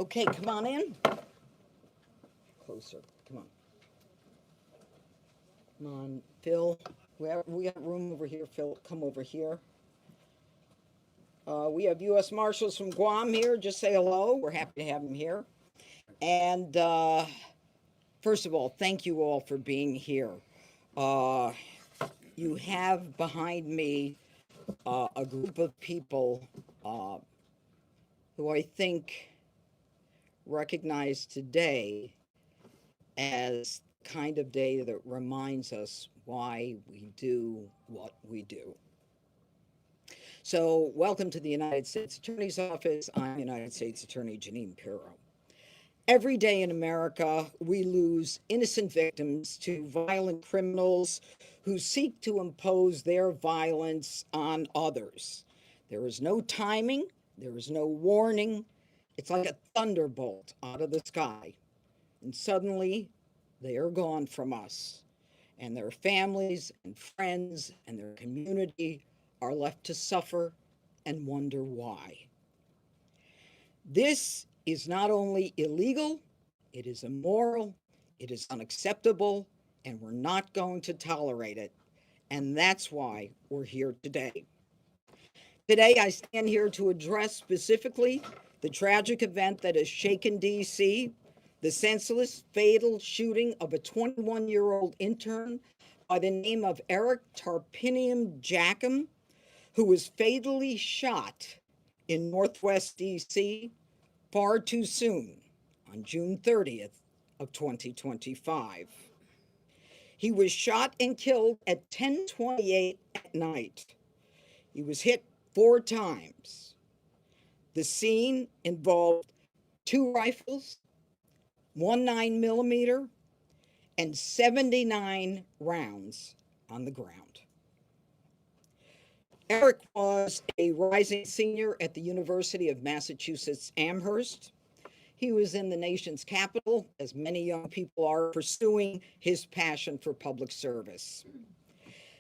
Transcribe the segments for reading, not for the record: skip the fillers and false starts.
Okay, come on in. Closer, come on. Come on, Phil. We got room over here, Phil. Come over here. We have U.S. Marshals from Guam here. Just say hello. We're happy to have them here. And first of all, thank you all for being here. You have behind me a group of people who I think recognize today as the kind of day that reminds us why we do what we do. So welcome to the United States Attorney's Office. I'm United States Attorney Janine Pirro. Every day in America, we lose innocent victims to violent criminals who seek to impose their violence on others. There is no timing, there is no warning. It's like a thunderbolt out of the sky. And suddenly, they are gone from us. And their families and friends and their community are left to suffer and wonder why. This is not only illegal, it is immoral, it is unacceptable, and we're not going to tolerate it. And that's why we're here today. Today, I stand here to address specifically the tragic event that has shaken D.C., the senseless, fatal shooting of a 21-year-old intern by the name of Eric Tarpinium Jackham, who was fatally shot in Northwest D.C. far too soon on June 30th of 2025. He was shot and killed at 10:28 at night. He was hit 4 times. The scene involved 2 rifles, 1 9mm, and 79 rounds on the ground. Eric was a rising senior at the University of Massachusetts Amherst. He was in the nation's capital, as many young people are, pursuing his passion for public service.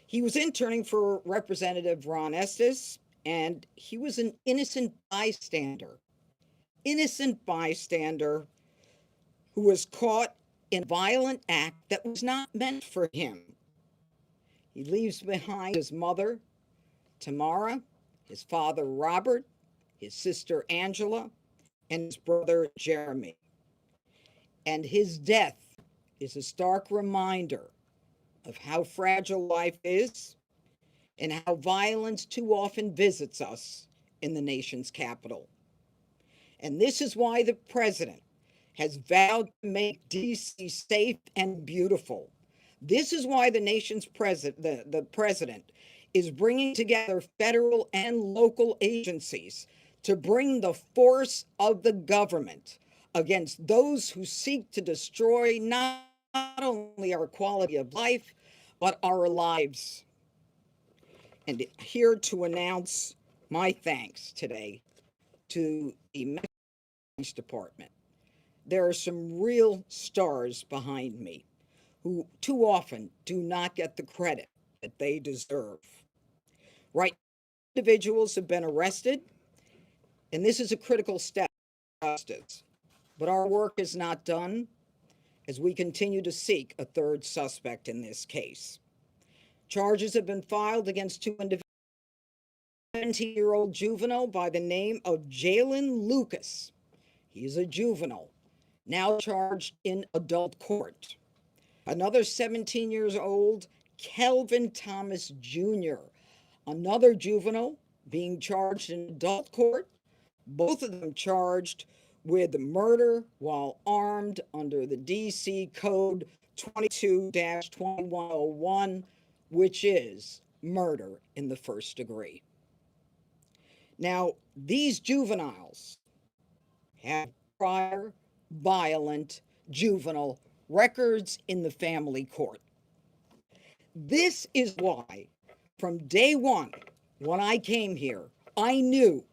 He was interning for Representative Ron Estes, and he was an innocent bystander who was caught in a violent act that was not meant for him. He leaves behind his mother, Tamara, his father, Robert, his sister, Angela, and his brother, Jeremy. And his death is a stark reminder of how fragile life is and how violence too often visits us in the nation's capital. And this is why the president has vowed to make D.C. safe and beautiful. This is why the nation's president, the president, is bringing together federal and local agencies to bring the force of the government against those who seek to destroy not only our quality of life, but our lives. And here to announce my thanks today to the Police Department. There are some real stars behind me who too often do not get the credit that they deserve. Right, individuals have been arrested, and this is a critical step in justice. But our work is not done as we continue to seek a 3rd suspect in this case. Charges have been filed against 2 individuals. 17-year-old juvenile by the name of Jalen Lucas. He is a juvenile, now charged in adult court. Another 17 years old, Kelvin Thomas Jr., another juvenile being charged in adult court, both of them charged with murder while armed under the DC Code 22-2101, which is murder in the 1st degree. Now, these juveniles have prior violent juvenile records in the family court. This is why, from day one, when I came here, I knew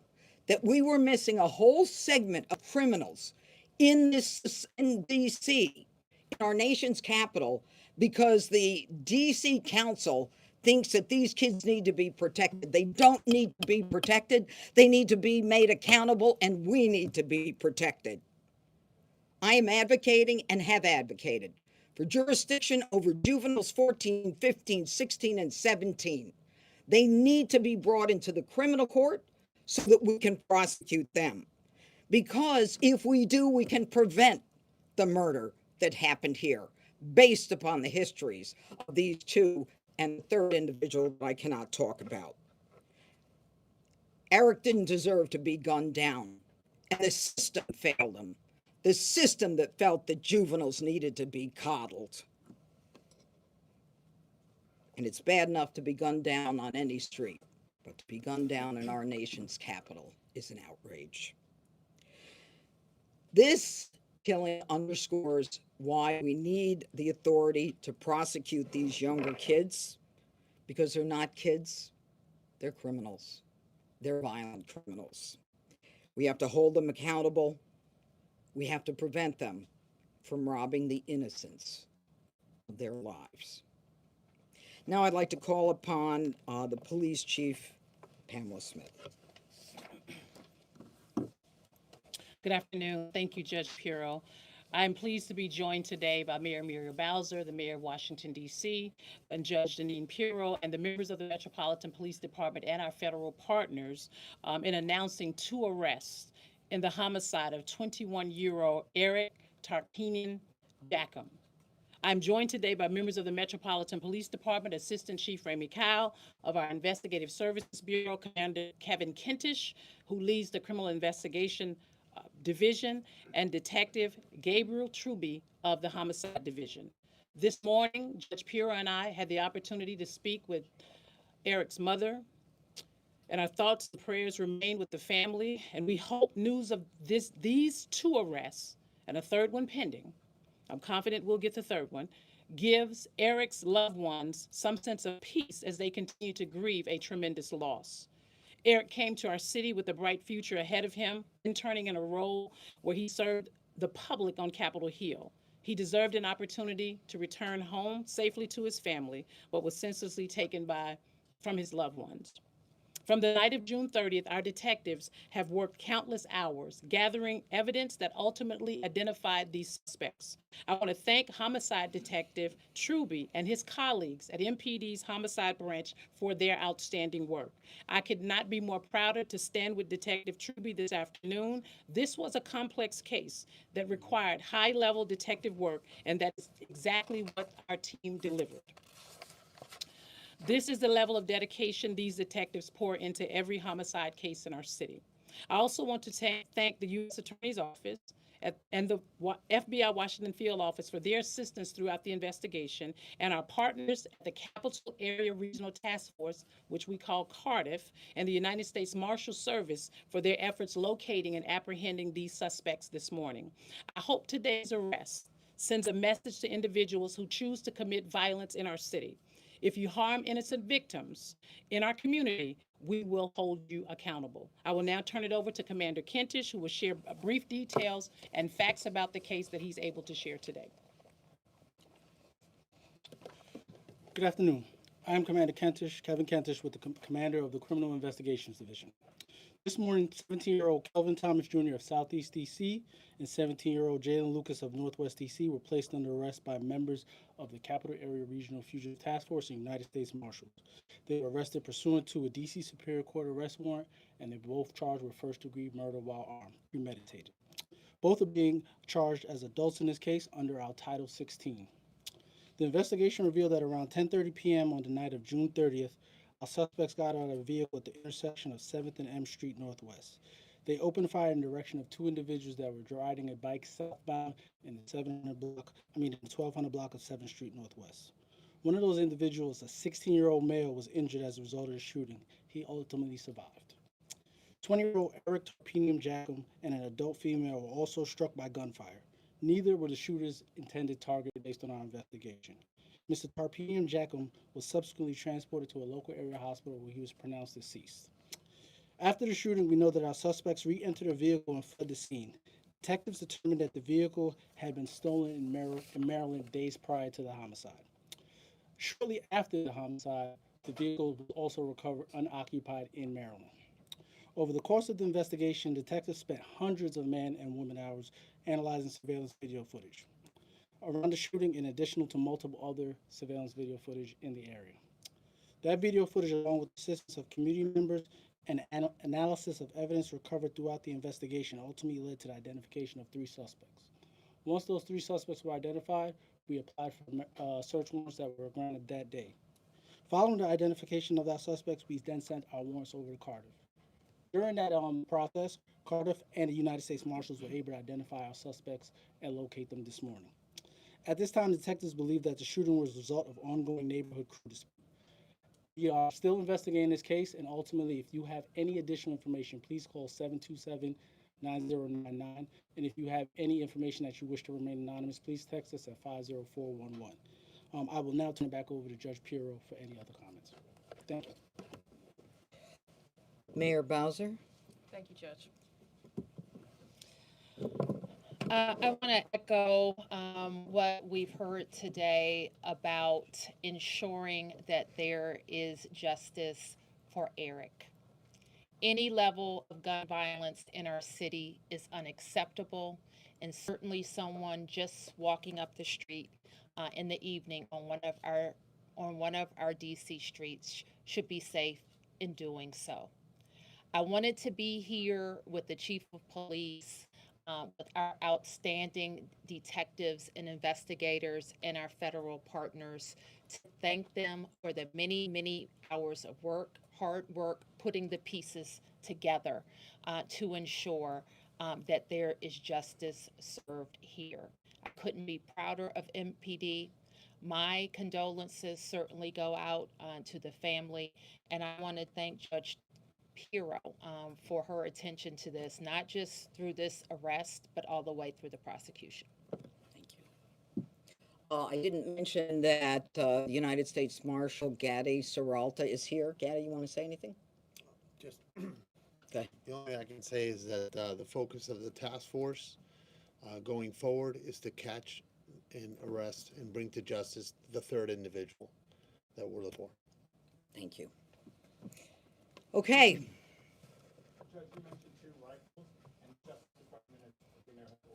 that we were missing a whole segment of criminals in DC, in our nation's capital, because the DC Council thinks that these kids need to be protected. They don't need to be protected. They need to be made accountable, and we need to be protected. I am advocating and have advocated for jurisdiction over juveniles 14, 15, 16, and 17. They need to be brought into the criminal court so that we can prosecute them. Because if we do, we can prevent the murder that happened here based upon the histories of these two and the third individual that I cannot talk about. Eric didn't deserve to be gunned down, and the system failed him. The system that felt that juveniles needed to be coddled. And it's bad enough to be gunned down on any street, but to be gunned down in our nation's capital is an outrage. This killing underscores why we need the authority to prosecute these younger kids, because they're not kids, they're criminals. They're violent criminals. We have to hold them accountable. We have to prevent them from robbing the innocents of their lives. Now I'd like to call upon the police chief, Pamela Smith. Good afternoon. Thank you, Judge Puro. I'm pleased to be joined today by Mayor Muriel Bowser, the Mayor of Washington, D.C., and Judge Deneen Puro, and the members of the Metropolitan Police Department and our federal partners in announcing two arrests in the homicide of 21-year-old Eric Tarpinian Jackham. I'm joined today by members of the Metropolitan Police Department, Assistant Chief Ramey Kyle of our Investigative Services Bureau, Commander Kevin Kentish, who leads the Criminal Investigation Division, and Detective Gabriel Truby of the Homicide Division. This morning, Judge Puro and I had the opportunity to speak with Eric's mother, and our thoughts and prayers remain with the family, and we hope news of these two arrests and a third one pending, I'm confident we'll get the third one, gives Eric's loved ones some sense of peace as they continue to grieve a tremendous loss. Eric came to our city with a bright future ahead of him, interning in a role where he served the public on Capitol Hill. He deserved an opportunity to return home safely to his family, but was senselessly taken from his loved ones. From the night of June 30th, our detectives have worked countless hours gathering evidence that ultimately identified these suspects. I want to thank Homicide Detective Truby and his colleagues at MPD's Homicide Branch for their outstanding work. I could not be more prouder to stand with Detective Truby this afternoon. This was a complex case that required high-level detective work, and that is exactly what our team delivered. This is the level of dedication these detectives pour into every homicide case in our city. I also want to thank the U.S. Attorney's Office and the FBI Washington Field Office for their assistance throughout the investigation, and our partners at the Capital Area Regional Task Force, which we call Cardiff, and the United States Marshal Service for their efforts locating and apprehending these suspects this morning. I hope today's arrest sends a message to individuals who choose to commit violence in our city. If you harm innocent victims in our community, we will hold you accountable. I will now turn it over to Commander Kentish, who will share brief details and facts about the case that he's able to share today. Good afternoon. I am Commander Kentish, Kevin Kentish, with the Commander of the Criminal Investigations Division. This morning, 17-year-old Kelvin Thomas Jr. of Southeast D.C. and 17-year-old Jalen Lucas of Northwest D.C. were placed under arrest by members of the Capital Area Regional Fugitive Task Force and United States Marshals. They were arrested pursuant to a D.C. Superior Court arrest warrant, and they both charged with first-degree murder while armed, premeditated. Both are being charged as adults in this case under our Title 16. The investigation revealed that around 10:30 p.m. on the night of June 30th, our suspects got out of a vehicle at the intersection of 7th and M Street Northwest. They opened fire in the direction of two individuals that were riding a bike southbound in the 1200 block of 7th Street Northwest. One of those individuals, a 16-year-old male, was injured as a result of the shooting. He ultimately survived. 20-year-old Eric Tarpinian Jackham and an adult female were also struck by gunfire. Neither were the shooter's intended target based on our investigation. Mr. Tarpinian Jackham was subsequently transported to a local area hospital where he was pronounced deceased. After the shooting, we know that our suspects re-entered the vehicle and fled the scene. Detectives determined that the vehicle had been stolen in Maryland days prior to the homicide. Shortly after the homicide, the vehicle was also recovered unoccupied in Maryland. Over the course of the investigation, detectives spent hundreds of man and woman hours analyzing surveillance video footage around the shooting, in addition to multiple other surveillance video footage in the area. That video footage, along with the assistance of community members and analysis of evidence recovered throughout the investigation, ultimately led to the identification of 3 suspects. Once those 3 suspects were identified, we applied for search warrants that were granted that day. Following the identification of our suspects, we then sent our warrants over to Cardiff. During that process, Cardiff and the United States Marshals were able to identify our suspects and locate them this morning. At this time, detectives believe that the shooting was a result of ongoing neighborhood crew dispute. We are still investigating this case, and ultimately, if you have any additional information, please call 727-9099. And if you have any information that you wish to remain anonymous, please text us at 50411. I will now turn it back over to Judge Pirro for any other comments. Thank you. Mayor Bowser? Thank you, Judge. I want to echo what we've heard today about ensuring that there is justice for Eric. Any level of gun violence in our city is unacceptable, and certainly someone just walking up the street in the evening on one of our DC streets should be safe in doing so. I wanted to be here with the chief of police, with our outstanding detectives and investigators and our federal partners, to thank them for the many, many hours of work, hard work, putting the pieces together to ensure that there is justice served here. I couldn't be prouder of MPD. My condolences certainly go out to the family, and I want to thank Judge Pirro for her attention to this, not just through this arrest, but all the way through the prosecution. Thank you. I didn't mention that the United States Marshal Gaddy Serralta is here. Gaddy, you want to say anything? Just Okay. the only thing I can say is that the focus of the task force going forward is to catch and arrest and bring to justice the 3rd individual that we're looking for. Thank you. Okay. Judge, you mentioned 2 rifles, and the Justice Department has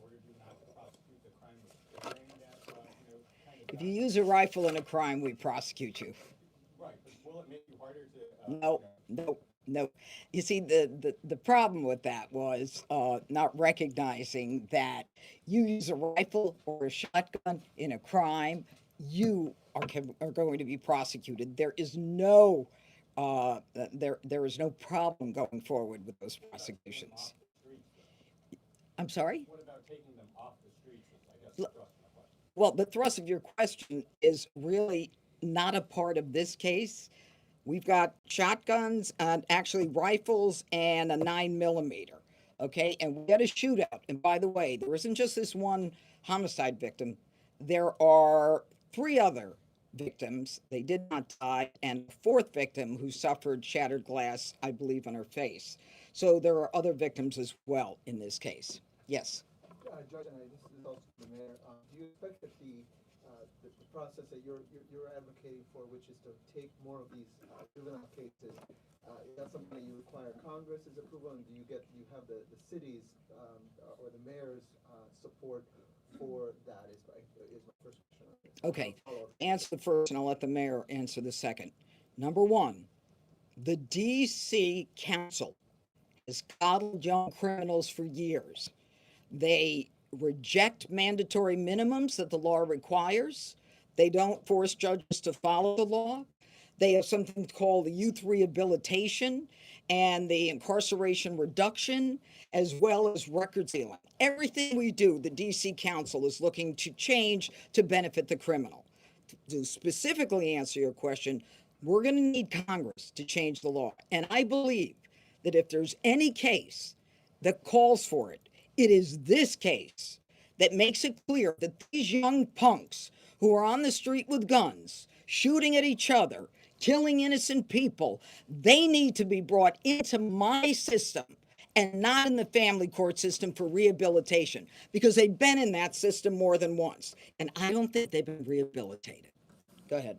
ordered you not to prosecute the crime with saying that, If you use a rifle in a crime, we prosecute you. Right, but will it make you harder to? No. You see, the problem with that was not recognizing that you use a rifle or a shotgun in a crime, you are going to be prosecuted. There is no there is no problem going forward with those prosecutions. I'm sorry? What about taking them off the streets? I guess the thrust of my question. Well, the thrust of your question is really not a part of this case. We've got shotguns and actually rifles and a 9mm. Okay, and we had a shootout. And by the way, there isn't just this one homicide victim. There are 3 other victims. They did not die, and a 4th victim who suffered shattered glass, I believe, on her face. So there are other victims as well in this case. Yes. Judge, and this is also the mayor. Do you expect that the process that you're advocating for, which is to take more of these juvenile cases, is that something that you require Congress's approval, and do you have the city's or the mayor's support for that? Is my first question. Okay. Answer the first, and I'll let the mayor answer the second. Number 1, the DC Council has coddled young criminals for years. They reject mandatory minimums that the law requires. They don't force judges to follow the law. They have something called the youth rehabilitation and the incarceration reduction, as well as record sealing. Everything we do, the DC Council is looking to change to benefit the criminal. To specifically answer your question, we're going to need Congress to change the law. And I believe that if there's any case that calls for it, it is this case that makes it clear that these young punks who are on the street with guns, shooting at each other, killing innocent people, they need to be brought into my system and not in the family court system for rehabilitation, because they've been in that system more than once. And I don't think they've been rehabilitated. Go ahead.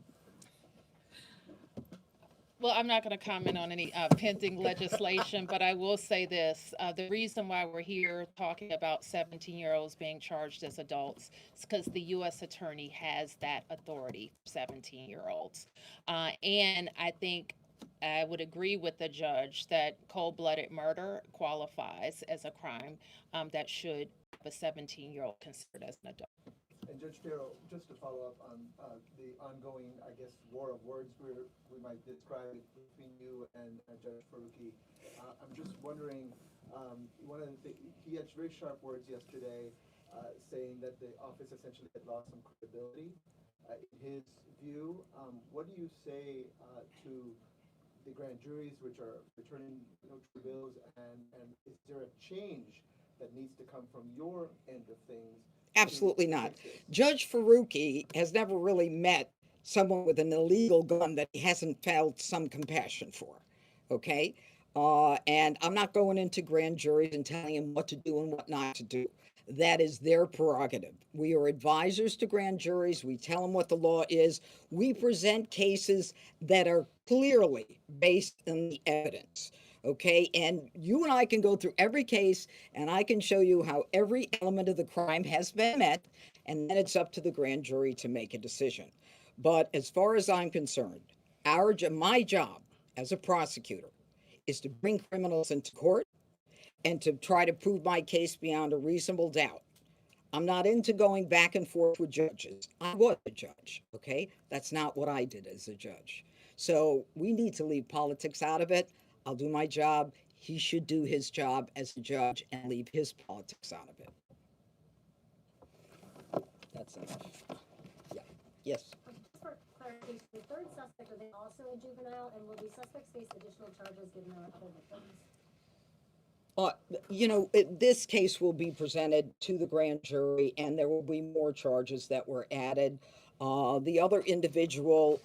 Well, I'm not going to comment on any pending legislation, but I will say this. The reason why we're here talking about 17-year-olds being charged as adults is because the U.S. Attorney has that authority for 17-year-olds. And I think I would agree with the judge that cold-blooded murder qualifies as a crime that should have a 17-year-old considered as an adult. And Judge Pirro, just to follow up on the ongoing, I guess, war of words we might describe it between you and Judge Faruqi. I'm just wondering, one of the things, he had very sharp words yesterday saying that the office essentially had lost some credibility. In his view, what do you say to the grand juries which are returning true bills, and is there a change that needs to come from your end of things? Absolutely not. Judge Faruqi has never really met someone with an illegal gun that he hasn't felt some compassion for. Okay? And I'm not going into grand juries and telling him what to do and what not to do. That is their prerogative. We are advisors to grand juries. We tell them what the law is. We present cases that are clearly based on the evidence. Okay, and you and I can go through every case and I can show you how every element of the crime has been met, and then it's up to the grand jury to make a decision. But as far as I'm concerned, my job as a prosecutor is to bring criminals into court and to try to prove my case beyond a reasonable doubt. I'm not into going back and forth with judges. I was a judge, okay? That's not what I did as a judge. So we need to leave politics out of it. I'll do my job. He should do his job as a judge and leave his politics out of it. That's enough. Yeah. Yes. Just for clarification, the third suspect, are they also a juvenile, and will these suspects face additional charges given their other victims? This case will be presented to the grand jury, and there will be more charges that were added. The other individual,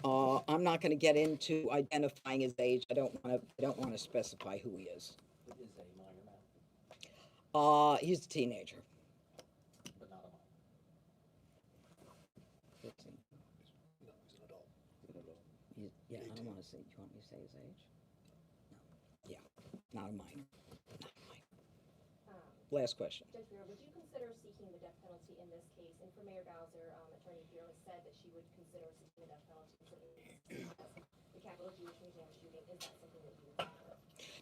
I'm not going to get into identifying his age. I don't want to specify who he is. Is a minor now, He's a teenager. but not a minor. 15. No, he's an adult. Yeah, I don't want to say. Do you want me to say his age? No. Yeah, not a minor. Not a minor. Last question. Judge Bureau, would you consider seeking the death penalty in this case? And for Mayor Bowser, Attorney Bureau has said that she would consider seeking the death penalty for the Capitol Jewish Museum shooting. Is that something that you would consider?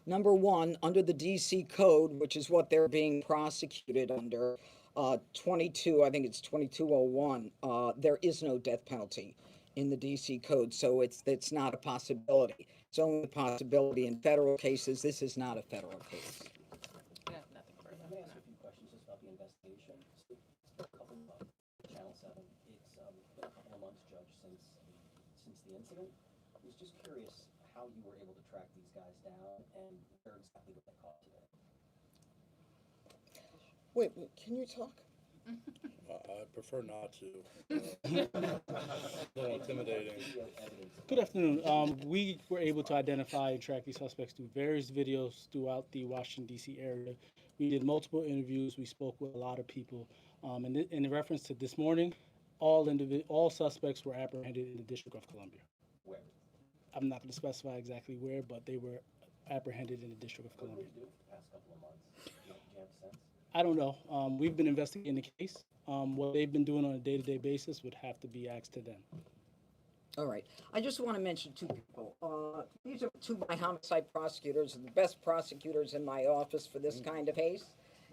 Number one, under the DC code, which is what they're being prosecuted under, 22, I think it's 2201, there is no death penalty in the DC code, so it's not a possibility. It's only a possibility in federal cases. This is not a federal case. I have nothing further. I'm gonna ask a few questions just about the investigation. So it's been a couple of months, Channel 7, it's been a couple of months, Judge, since the incident. I was just curious how you were able to track these guys down and where exactly were they caught today? Wait, can you talk? I prefer not to. A little intimidating. Video evidence. Good afternoon. We were able to identify and track these suspects through various videos throughout the Washington, D.C. area. We did multiple interviews. We spoke with a lot of people. And in reference to this morning, all suspects were apprehended in the District of Columbia. Where? I'm not going to specify exactly where, but they were apprehended in the District of What Columbia. did you do for the past couple of months? Do you have a sense? I don't know. We've been investigating the case. What they've been doing on a day-to-day basis would have to be asked to them. All right. I just want to mention two people. These are two of my homicide prosecutors, the best prosecutors in my office for this kind of case.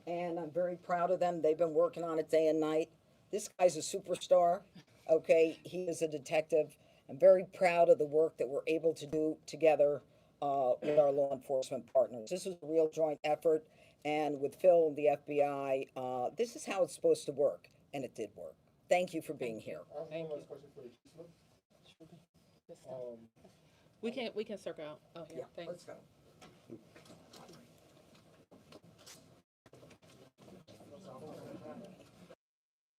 And I'm very proud of them. They've been working on it day and night. This guy's a superstar. Okay. He is a detective. I'm very proud of the work that we're able to do together with our law enforcement partners. This is a real joint effort. And with Phil and the FBI, this is how it's supposed to work. And it did work. Thank you for being here. I have one last question for you. We can circle out. Oh, yeah, Yeah, thanks. let's go.